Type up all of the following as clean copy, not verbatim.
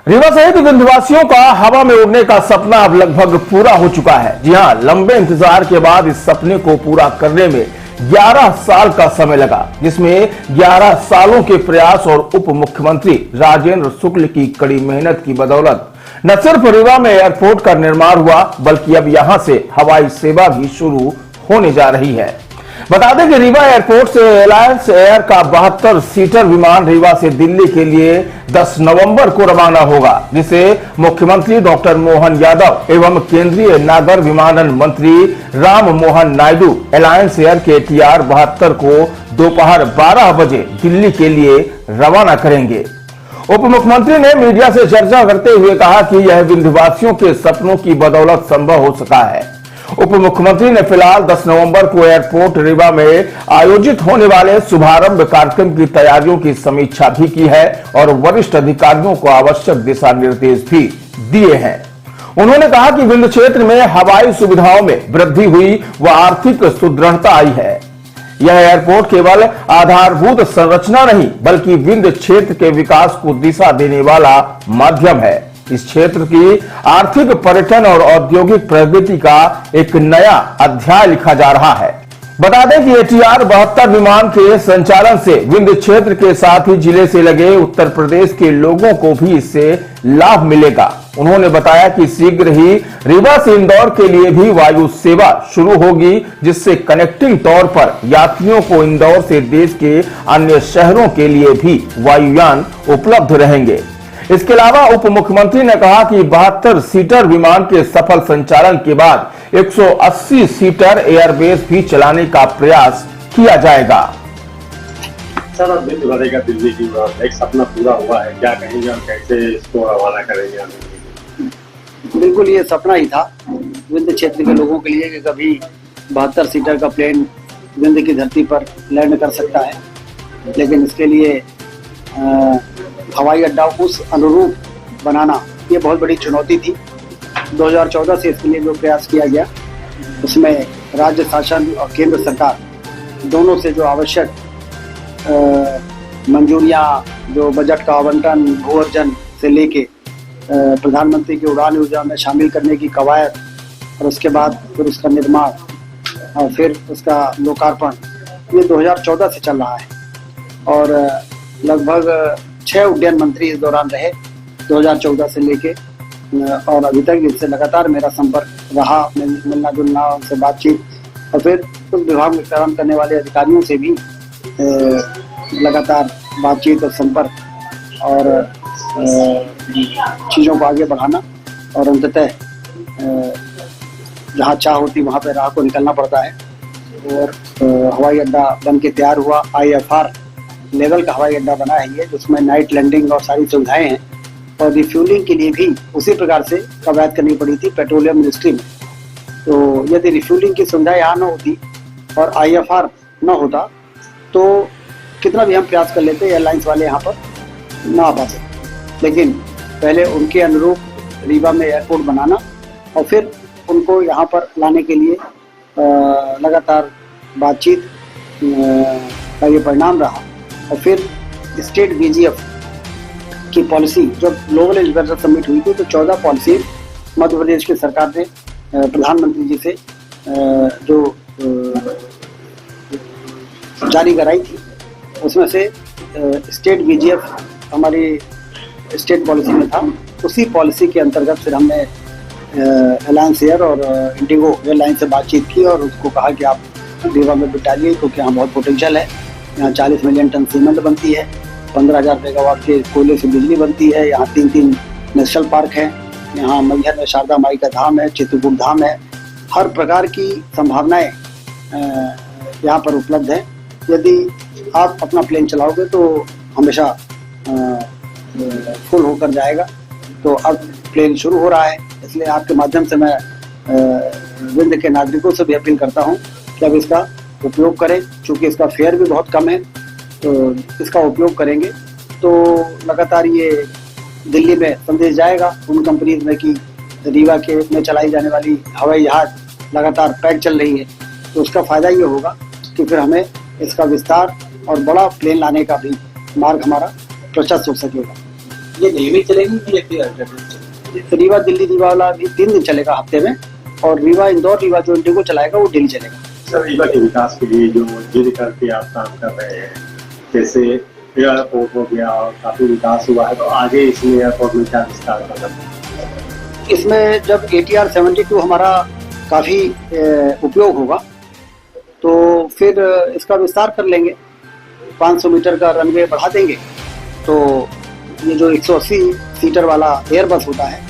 रीवा सहित विंध्यवासियों का हवा में उड़ने का सपना अब लगभग पूरा हो चुका है। जी हां, लंबे इंतजार के बाद इस सपने को पूरा करने में 11 साल का समय लगा, जिसमें 11 सालों के प्रयास और उप मुख्यमंत्री राजेंद्र शुक्ल की कड़ी मेहनत की बदौलत न सिर्फ रीवा में एयरपोर्ट का निर्माण हुआ, बल्कि अब यहां से हवाई सेवा भी शुरू होने जा रही है। बता दें कि रीवा एयरपोर्ट से एलायंस एयर का 72 सीटर विमान रीवा से दिल्ली के लिए 10 नवंबर को रवाना होगा, जिसे मुख्यमंत्री डॉक्टर मोहन यादव एवं केंद्रीय नागर विमानन मंत्री राम मोहन नायडू एलायंस एयर के TR 72 को दोपहर 12 बजे दिल्ली के लिए रवाना करेंगे। उप मुख्यमंत्री ने मीडिया से चर्चा करते हुए कहा कि यह विंध्यवासियों के सपनों की बदौलत संभव हो सका है। उप मुख्यमंत्री ने फिलहाल 10 नवंबर को एयरपोर्ट रीवा में आयोजित होने वाले शुभारंभ कार्यक्रम की तैयारियों की समीक्षा भी की है और वरिष्ठ अधिकारियों को आवश्यक दिशा निर्देश भी दिए हैं। उन्होंने कहा कि विंध्य क्षेत्र में हवाई सुविधाओं में वृद्धि हुई व आर्थिक सुदृढ़ता आई है। यह एयरपोर्ट केवल आधारभूत संरचना नहीं, बल्कि विंध्य क्षेत्र के विकास को दिशा देने वाला माध्यम है। इस क्षेत्र की आर्थिक, पर्यटन और औद्योगिक प्रगति का एक नया अध्याय लिखा जा रहा है। बता दें कि TR 72 विमान के संचालन से विंध्य क्षेत्र के साथ ही जिले से लगे उत्तर प्रदेश के लोगों को भी इससे लाभ मिलेगा। उन्होंने बताया कि शीघ्र ही रीवा से इंदौर के लिए भी वायु सेवा शुरू होगी, जिससे कनेक्टिंग तौर पर यात्रियों को इंदौर से देश के अन्य शहरों के लिए भी वायुयान उपलब्ध रहेंगे। इसके अलावा उप मुख्यमंत्री ने कहा कि 72 सीटर विमान के सफल संचालन के बाद 180 सीटर एयरबेस भी चलाने का प्रयास किया जाएगा। सर, अब दिन भरेगा दिल्ली की उड़ान, एक सपना पूरा हुआ है, क्या कहेंगे और कैसे इसको रवाना करेंगे? बिल्कुल ये सपना ही था विंध्य क्षेत्र के लोगों के लिए कि कभी 72 सीटर का प्लेन विंध्य की धरती पर लैंड कर सकता है, लेकिन इसके लिए हवाई अड्डा उस अनुरूप बनाना ये बहुत बड़ी चुनौती थी। 2014 से इसके लिए जो प्रयास किया गया, उसमें राज्य शासन और केंद्र सरकार दोनों से जो आवश्यक मंजूरियां, जो बजट का आवंटन, भू अर्जन से लेके प्रधानमंत्री की उड़ान योजना में शामिल करने की कवायद और उसके बाद फिर उसका निर्माण और फिर उसका लोकार्पण, ये 2014 से चल रहा है और लगभग 6 उड्डयन मंत्री इस दौरान रहे 2014 से लेके और अभी तक इनसे लगातार मेरा संपर्क रहा, मिलना जुलना, उनसे बातचीत और फिर उस विभाग में काम करने वाले अधिकारियों से भी लगातार बातचीत और संपर्क और चीज़ों को आगे बढ़ाना और अंततः जहाँ चाह होती वहाँ पे राह को निकलना पड़ता है और हवाई अड्डा बन के तैयार हुआ। IFR लेवल का हवाई अड्डा बना है ये, जिसमें नाइट लैंडिंग और सारी सुविधाएं हैं और रिफ्यूलिंग के लिए भी उसी प्रकार से कवायद करनी पड़ी थी पेट्रोलियम मिनिस्ट्री में। तो यदि रिफ्यूलिंग की सुविधा यहाँ न होती और IFR न होता तो कितना भी हम प्रयास कर लेते एयरलाइंस वाले यहाँ पर ना आ पाते, लेकिन पहले उनके अनुरूप रीवा में एयरपोर्ट बनाना और फिर उनको यहाँ पर लाने के लिए लगातार बातचीत का ये परिणाम रहा। और फिर स्टेट BGF की पॉलिसी जब ग्लोबल एग्रीकल्चर समिट हुई थी तो 14 पॉलिसी मध्य प्रदेश की सरकार ने प्रधानमंत्री जी से जो जारी कराई थी, उसमें से स्टेट BGF हमारी स्टेट पॉलिसी में था। उसी पॉलिसी के अंतर्गत फिर हमने एलायंस एयर और इंडिगो एयरलाइन से बातचीत की और उसको कहा कि आप रीवा में बिठाइए, क्योंकि यहाँ बहुत पोटेंशियल है। यहाँ 40 मिलियन टन सीमेंट बनती है, 15,000 मेगावाट के कोयले से बिजली बनती है, यहाँ 3 नेशनल पार्क हैं, यहाँ मैहर में शारदा माई का धाम है, चित्रकूट धाम है, हर प्रकार की संभावनाएं यहाँ पर उपलब्ध है। यदि आप अपना प्लेन चलाओगे तो हमेशा फुल होकर जाएगा। तो अब प्लेन शुरू हो रहा है, इसलिए आपके माध्यम से मैं विंध्य के नागरिकों से भी अपील करता हूँ कि अब इसका उपयोग करें, क्योंकि इसका फेयर भी बहुत कम है। तो इसका उपयोग करेंगे तो लगातार ये दिल्ली में संदेश जाएगा उन कंपनीज में कि रीवा के में चलाई जाने वाली हवाई जहाज लगातार पैक चल रही है। तो उसका फ़ायदा ये होगा कि फिर हमें इसका विस्तार और बड़ा प्लेन लाने का भी मार्ग हमारा प्रशस्त हो सकेगा। ये नियमित चलेगी या फिर अल्टरनेट? रीवा दिल्ली रीवा वाला भी 3 दिन चलेगा हफ्ते में, और रीवा इंदौर रीवा जो इंडिगो चलाएगा वो डेली चलेगा। सर रीवा के विकास के लिए जो जिद करके आप काम कर रहे हैं, जैसे एयरपोर्ट हो गया और काफी विकास हुआ है, तो आगे इसमें एयरपोर्ट में क्या विस्तार करना है? इसमें जब ATR 72 हमारा काफ़ी उपयोग होगा तो फिर इसका विस्तार कर लेंगे, 500 मीटर का रनवे बढ़ा देंगे, तो ये जो 180 सीटर वाला एयरबस होता है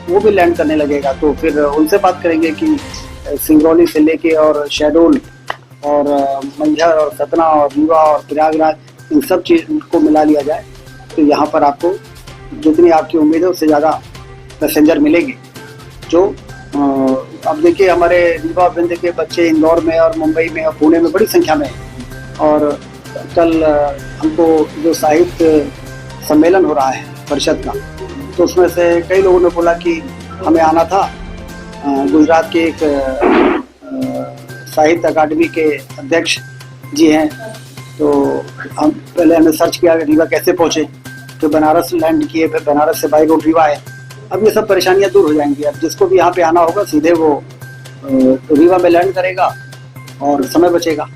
वो भी लैंड करने लगेगा। तो फिर उनसे बात करेंगे कि सिंगरौली से लेके और शहडोल और मंझर और सतना और रीवा और प्रयागराज इन सब चीज़ को मिला लिया जाए, तो यहाँ पर आपको जितनी आपकी उम्मीद है उससे ज़्यादा पैसेंजर मिलेंगे। जो अब देखिए हमारे रीवा बिंद के बच्चे इंदौर में और मुंबई में और पुणे में बड़ी संख्या में हैं। और कल हमको जो साहित्य सम्मेलन हो रहा है परिषद का, तो उसमें से कई लोगों ने बोला कि हमें आना था। गुजरात के एक साहित्य अकादमी के अध्यक्ष जी हैं, तो हमने सर्च किया कि रीवा कैसे पहुँचे, तो बनारस लैंड किए, फिर बनारस से बाई रोड रीवा है। अब ये सब परेशानियां दूर हो जाएंगी। अब जिसको भी यहाँ पे आना होगा सीधे वो रीवा में लैंड करेगा और समय बचेगा।